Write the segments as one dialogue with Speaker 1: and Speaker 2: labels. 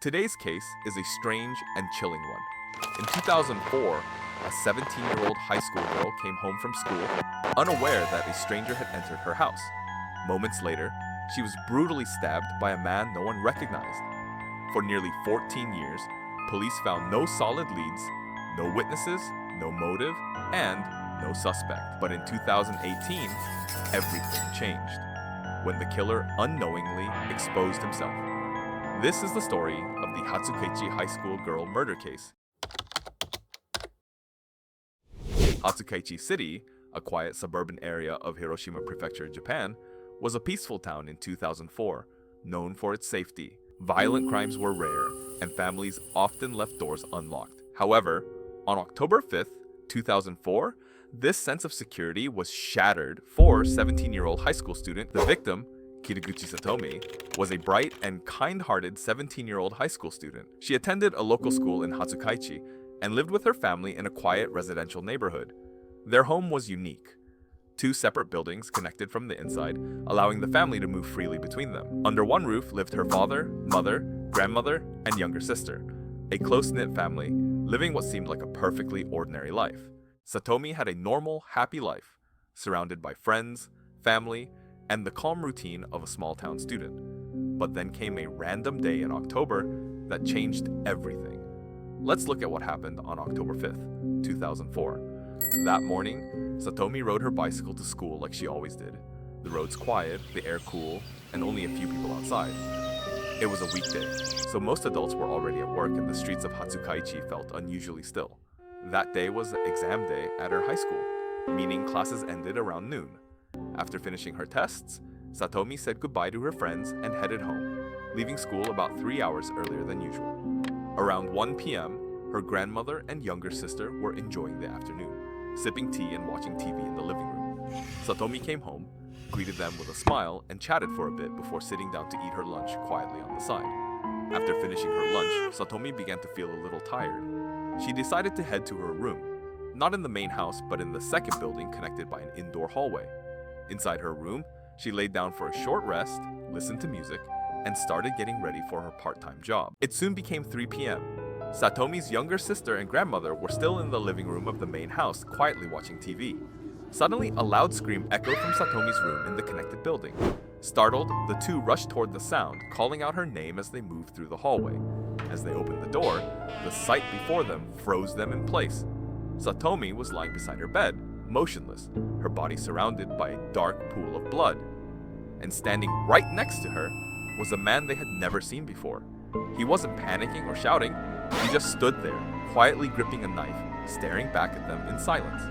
Speaker 1: Today's case is a strange and chilling one. In 2004, a 17-year-old high school girl came home from school, unaware that a stranger had entered her house. Moments later, she was brutally stabbed by a man no one recognized. For nearly 14 years, police found no solid leads, no witnesses, no motive, and no suspect. But in 2018, everything changed when the killer unknowingly exposed himself. This is the story of the Hatsukaichi High School girl murder case. Hatsukaichi City, a quiet suburban area of Hiroshima Prefecture, Japan, was a peaceful town in 2004, known for its safety. Violent crimes were rare, and families often left doors unlocked. However, on October 5th, 2004, this sense of security was shattered for 17-year-old high school student. The victim, Kitaguchi Satomi, was a bright and kind-hearted 17-year-old high school student. She attended a local school in Hatsukaichi and lived with her family in a quiet residential neighborhood. Their home was unique. 2 separate buildings connected from the inside, allowing the family to move freely between them. Under one roof lived her father, mother, grandmother, and younger sister. A close-knit family, living what seemed like a perfectly ordinary life. Satomi had a normal, happy life, surrounded by friends, family, and the calm routine of a small-town student. But then came a random day in October that changed everything. Let's look at what happened on October 5th, 2004. That morning, Satomi rode her bicycle to school like she always did. The roads quiet, the air cool, and only a few people outside. It was a weekday, so most adults were already at work and the streets of Hatsukaichi felt unusually still. That day was exam day at her high school, meaning classes ended around noon. After finishing her tests, Satomi said goodbye to her friends and headed home, leaving school about 3 hours earlier than usual. Around 1 p.m., her grandmother and younger sister were enjoying the afternoon, sipping tea and watching TV in the living room. Satomi came home, greeted them with a smile, and chatted for a bit before sitting down to eat her lunch quietly on the side. After finishing her lunch, Satomi began to feel a little tired. She decided to head to her room, not in the main house, but in the second building connected by an indoor hallway. Inside her room, she laid down for a short rest, listened to music, and started getting ready for her part-time job. It soon became 3 p.m. Satomi's younger sister and grandmother were still in the living room of the main house, quietly watching TV. Suddenly, a loud scream echoed from Satomi's room in the connected building. Startled, the two rushed toward the sound, calling out her name as they moved through the hallway. As they opened the door, the sight before them froze them in place. Satomi was lying beside her bed, motionless, her body surrounded by a dark pool of blood. And standing right next to her was a man they had never seen before. He wasn't panicking or shouting, he just stood there, quietly gripping a knife, staring back at them in silence.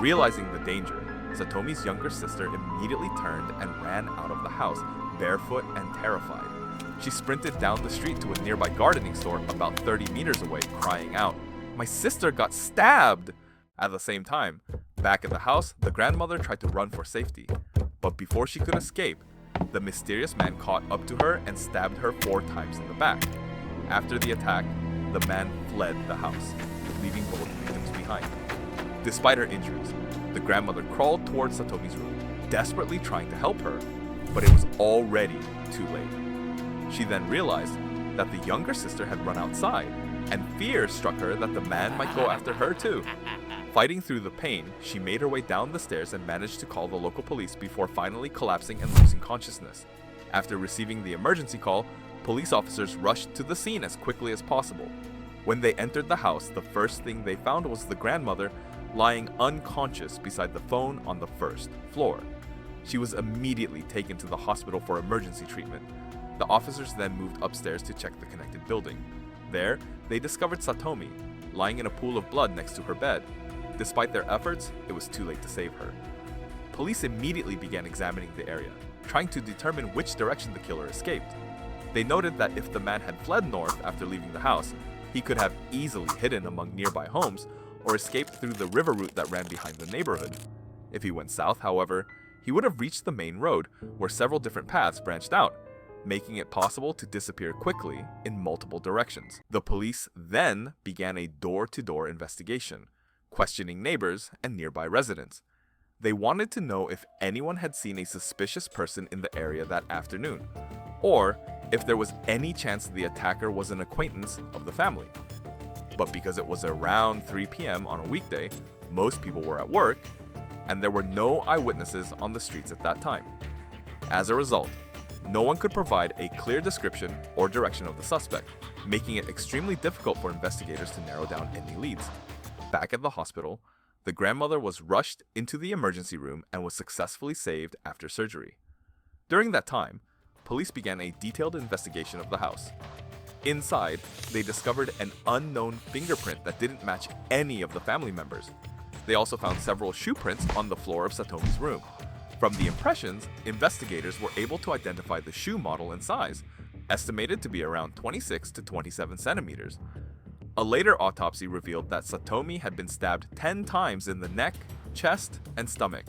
Speaker 1: Realizing the danger, Satomi's younger sister immediately turned and ran out of the house, barefoot and terrified. She sprinted down the street to a nearby gardening store about 30 meters away, crying out, "My sister got stabbed!" At the same time, back at the house, the grandmother tried to run for safety. But before she could escape, the mysterious man caught up to her and stabbed her 4 times in the back. After the attack, the man fled the house, leaving both victims behind. Despite her injuries, the grandmother crawled towards Satomi's room, desperately trying to help her, but it was already too late. She then realized that the younger sister had run outside, and fear struck her that the man might go after her too. Fighting through the pain, she made her way down the stairs and managed to call the local police before finally collapsing and losing consciousness. After receiving the emergency call, police officers rushed to the scene as quickly as possible. When they entered the house, the first thing they found was the grandmother lying unconscious beside the phone on the first floor. She was immediately taken to the hospital for emergency treatment. The officers then moved upstairs to check the connected building. There, they discovered Satomi, lying in a pool of blood next to her bed. Despite their efforts, it was too late to save her. Police immediately began examining the area, trying to determine which direction the killer escaped. They noted that if the man had fled north after leaving the house, he could have easily hidden among nearby homes or escaped through the river route that ran behind the neighborhood. If he went south, however, he would have reached the main road, where several different paths branched out, making it possible to disappear quickly in multiple directions. The police then began a door-to-door investigation, questioning neighbors and nearby residents. They wanted to know if anyone had seen a suspicious person in the area that afternoon, or if there was any chance the attacker was an acquaintance of the family. But because it was around 3 p.m. on a weekday, most people were at work, and there were no eyewitnesses on the streets at that time. As a result, no one could provide a clear description or direction of the suspect, making it extremely difficult for investigators to narrow down any leads. Back at the hospital, the grandmother was rushed into the emergency room and was successfully saved after surgery. During that time, police began a detailed investigation of the house. Inside, they discovered an unknown fingerprint that didn't match any of the family members. They also found several shoe prints on the floor of Satomi's room. From the impressions, investigators were able to identify the shoe model and size, estimated to be around 26 to 27 centimeters. A later autopsy revealed that Satomi had been stabbed 10 times in the neck, chest, and stomach.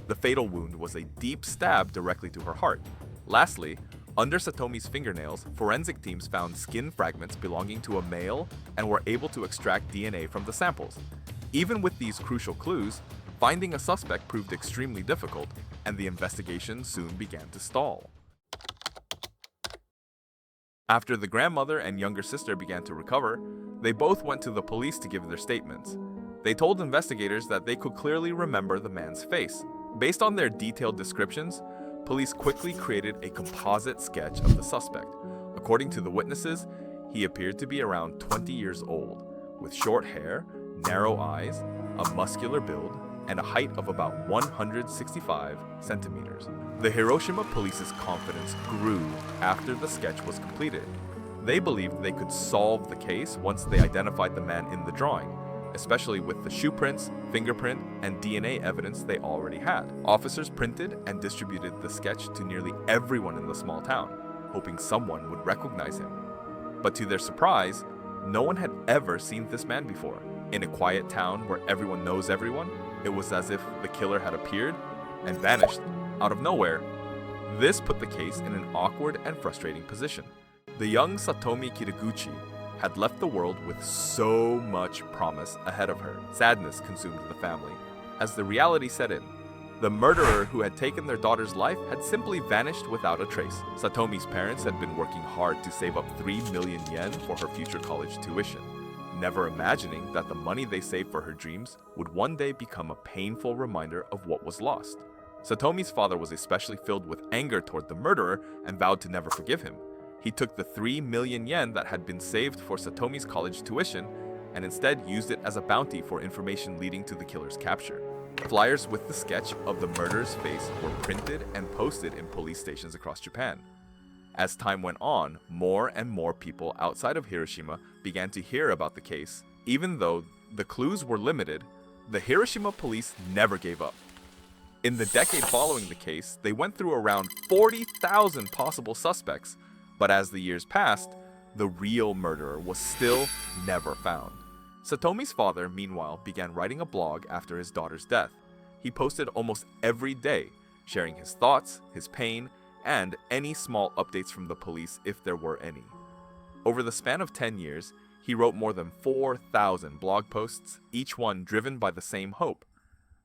Speaker 1: The fatal wound was a deep stab directly to her heart. Lastly, under Satomi's fingernails, forensic teams found skin fragments belonging to a male and were able to extract DNA from the samples. Even with these crucial clues, finding a suspect proved extremely difficult, and the investigation soon began to stall. After the grandmother and younger sister began to recover, they both went to the police to give their statements. They told investigators that they could clearly remember the man's face. Based on their detailed descriptions, police quickly created a composite sketch of the suspect. According to the witnesses, he appeared to be around 20 years old, with short hair, narrow eyes, a muscular build, and a height of about 165 centimeters. The Hiroshima police's confidence grew after the sketch was completed. They believed they could solve the case once they identified the man in the drawing, especially with the shoe prints, fingerprint, and DNA evidence they already had. Officers printed and distributed the sketch to nearly everyone in the small town, hoping someone would recognize him. But to their surprise, no one had ever seen this man before. In a quiet town where everyone knows everyone, it was as if the killer had appeared and vanished out of nowhere. This put the case in an awkward and frustrating position. The young Satomi Kitaguchi had left the world with so much promise ahead of her. Sadness consumed the family as the reality set in. The murderer who had taken their daughter's life had simply vanished without a trace. Satomi's parents had been working hard to save up 3 million yen for her future college tuition, never imagining that the money they saved for her dreams would one day become a painful reminder of what was lost. Satomi's father was especially filled with anger toward the murderer and vowed to never forgive him. He took the 3 million yen that had been saved for Satomi's college tuition and instead used it as a bounty for information leading to the killer's capture. Flyers with the sketch of the murderer's face were printed and posted in police stations across Japan. As time went on, more and more people outside of Hiroshima began to hear about the case. Even though the clues were limited, the Hiroshima police never gave up. In the decade following the case, they went through around 40,000 possible suspects, but as the years passed, the real murderer was still never found. Satomi's father, meanwhile, began writing a blog after his daughter's death. He posted almost every day, sharing his thoughts, his pain, and any small updates from the police if there were any. Over the span of 10 years, he wrote more than 4,000 blog posts, each one driven by the same hope,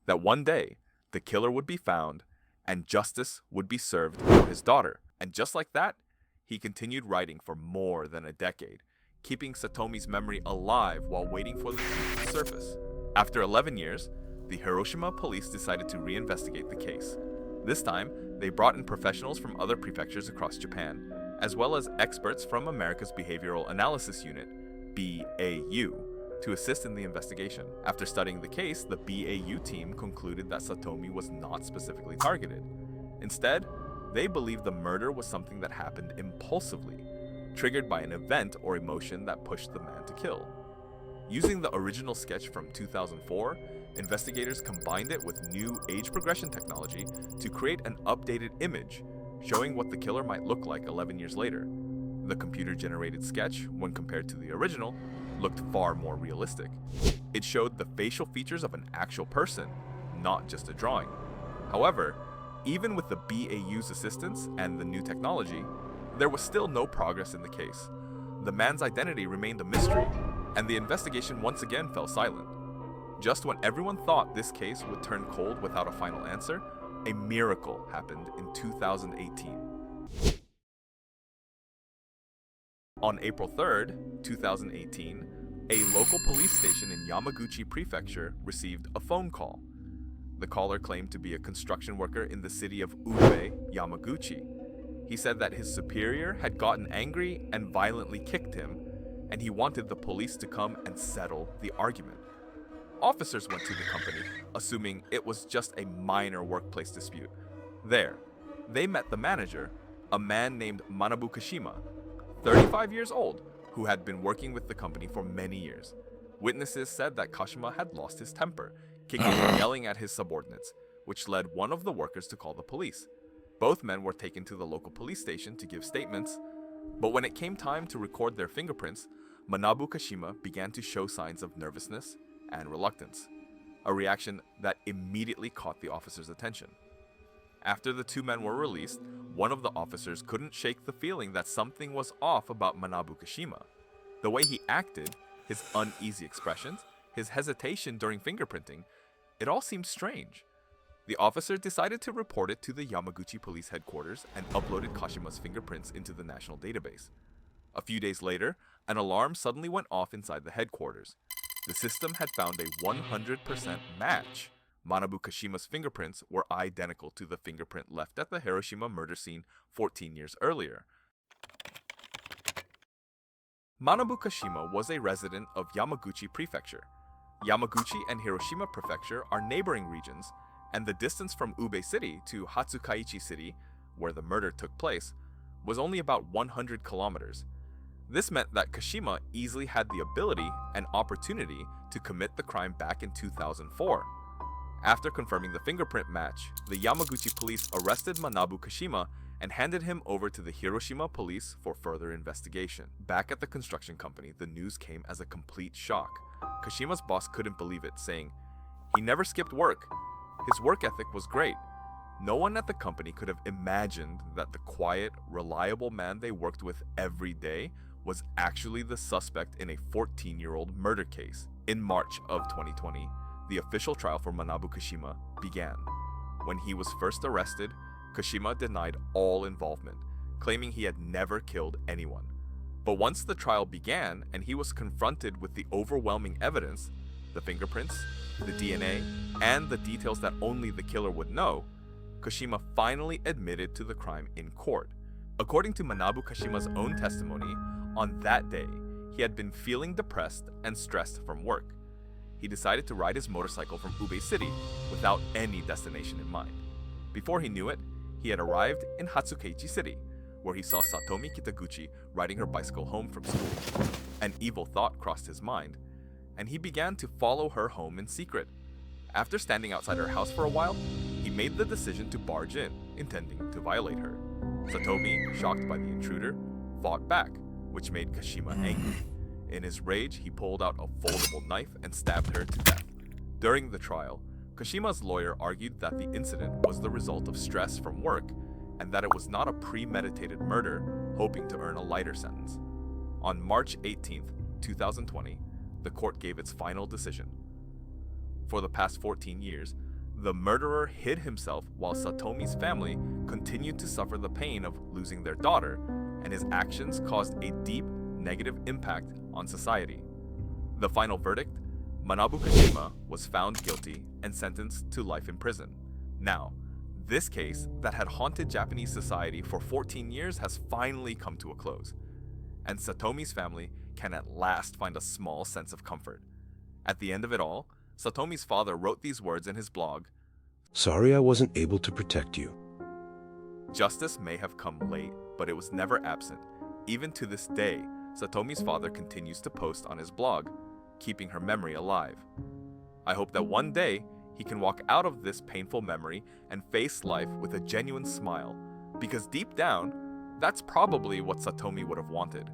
Speaker 1: that one day, the killer would be found, and justice would be served for his daughter. And just like that, he continued writing for more than a decade, keeping Satomi's memory alive while waiting for the truth to surface. After 11 years, the Hiroshima police decided to reinvestigate the case. This time, they brought in professionals from other prefectures across Japan, as well as experts from America's Behavioral Analysis Unit, BAU, to assist in the investigation. After studying the case, the BAU team concluded that Satomi was not specifically targeted. Instead, they believed the murder was something that happened impulsively, triggered by an event or emotion that pushed the man to kill. Using the original sketch from 2004, investigators combined it with new age progression technology to create an updated image, showing what the killer might look like 11 years later. The computer-generated sketch, when compared to the original, looked far more realistic. It showed the facial features of an actual person, not just a drawing. However, even with the BAU's assistance and the new technology, there was still no progress in the case. The man's identity remained a mystery, and the investigation once again fell silent. Just when everyone thought this case would turn cold without a final answer, a miracle happened in 2018. On April 3rd, 2018, a local police station in Yamaguchi Prefecture received a phone call. The caller claimed to be a construction worker in the city of Ube, Yamaguchi. He said that his superior had gotten angry and violently kicked him, and he wanted the police to come and settle the argument. Officers went to the company, assuming it was just a minor workplace dispute. There, they met the manager, a man named Manabu Kashima, 35 years old, who had been working with the company for many years. Witnesses said that Kashima had lost his temper, kicking and yelling at his subordinates, which led one of the workers to call the police. Both men were taken to the local police station to give statements, but when it came time to record their fingerprints, Manabu Kashima began to show signs of nervousness and reluctance, a reaction that immediately caught the officers' attention. After the two men were released, one of the officers couldn't shake the feeling that something was off about Manabu Kashima. The way he acted, his uneasy expressions, his hesitation during fingerprinting, it all seemed strange. The officer decided to report it to the Yamaguchi police headquarters and uploaded Kashima's fingerprints into the national database. A few days later, an alarm suddenly went off inside the headquarters. The system had found a 100% match. Manabu Kashima's fingerprints were identical to the fingerprint left at the Hiroshima murder scene 14 years earlier. Manabu Kashima was a resident of Yamaguchi Prefecture. Yamaguchi and Hiroshima Prefecture are neighboring regions, and the distance from Ube City to Hatsukaichi City, where the murder took place, was only about 100 kilometers. This meant that Kashima easily had the ability and opportunity to commit the crime back in 2004. After confirming the fingerprint match, the Yamaguchi police arrested Manabu Kashima and handed him over to the Hiroshima police for further investigation. Back at the construction company, the news came as a complete shock. Kashima's boss couldn't believe it, saying, "He never skipped work. His work ethic was great." No one at the company could have imagined that the quiet, reliable man they worked with every day was actually the suspect in a 14-year-old murder case. In March of 2020, the official trial for Manabu Kashima began. When he was first arrested, Kashima denied all involvement, claiming he had never killed anyone. But once the trial began and he was confronted with the overwhelming evidence, the fingerprints, the DNA, and the details that only the killer would know, Kashima finally admitted to the crime in court. According to Manabu Kashima's own testimony, on that day, he had been feeling depressed and stressed from work. He decided to ride his motorcycle from Ube City without any destination in mind. Before he knew it, he had arrived in Hatsukaichi City, where he saw Satomi Kitaguchi riding her bicycle home from school. An evil thought crossed his mind, and he began to follow her home in secret. After standing outside her house for a while, he made the decision to barge in, intending to violate her. Satomi, shocked by the intruder, fought back, which made Kashima angry. In his rage, he pulled out a foldable knife and stabbed her to death. During the trial, Kashima's lawyer argued that the incident was the result of stress from work and that it was not a premeditated murder, hoping to earn a lighter sentence. On March 18, 2020, the court gave its final decision. For the past 14 years, the murderer hid himself while Satomi's family continued to suffer the pain of losing their daughter, and his actions caused a deep negative impact on society. The final verdict: Manabu Kashima was found guilty and sentenced to life in prison. Now, this case that had haunted Japanese society for 14 years has finally come to a close, and Satomi's family can at last find a small sense of comfort. At the end of it all, Satomi's father wrote these words in his blog:
Speaker 2: "Sorry I wasn't able to protect you."
Speaker 1: Justice may have come late, but it was never absent. Even to this day, Satomi's father continues to post on his blog, keeping her memory alive. I hope that one day he can walk out of this painful memory and face life with a genuine smile, because deep down, that's probably what Satomi would have wanted.